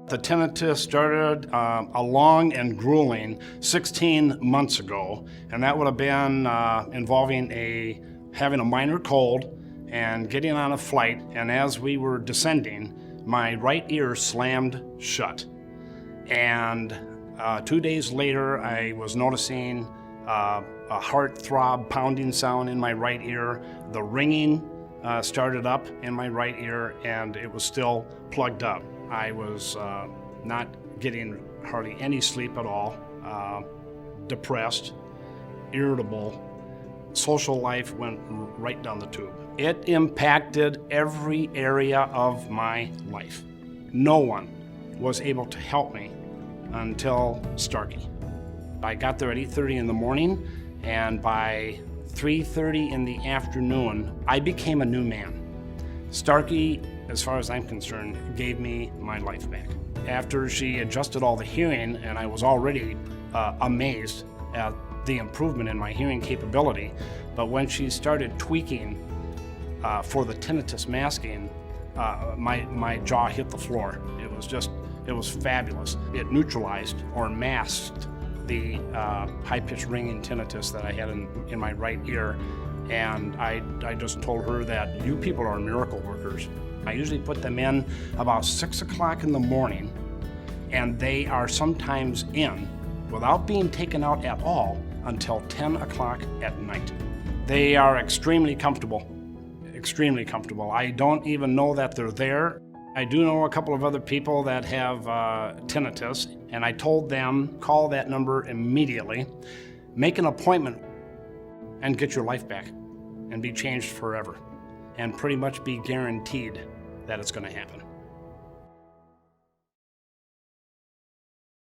The tinnitus started a long and grueling 16 months ago, and that would have been involving having a minor cold and getting on a flight, and as we were descending, my right ear slammed shut. And 2 days later, I was noticing a heart throb pounding sound in my right ear. The ringing started up in my right ear, and it was still plugged up. I was not getting hardly any sleep at all, depressed, irritable. Social life went right down the tube. It impacted every area of my life. No one was able to help me until Starkey. I got there at 8:30 in the morning, and by 3:30 in the afternoon, I became a new man. Starkey, as far as I'm concerned, gave me my life back. After she adjusted all the hearing, and I was already amazed at the improvement in my hearing capability, but when she started tweaking for the tinnitus masking, my jaw hit the floor. It was fabulous. It neutralized or masked the high-pitched ringing tinnitus that I had in my right ear, and I just told her that you people are miracle workers. I usually put them in about 6 o'clock in the morning, and they are sometimes in without being taken out at all until 10 o'clock at night. They are extremely comfortable, extremely comfortable. I don't even know that they're there. I do know a couple of other people that have tinnitus, and I told them, call that number immediately, make an appointment, and get your life back, and be changed forever, and pretty much be guaranteed that it's going to happen.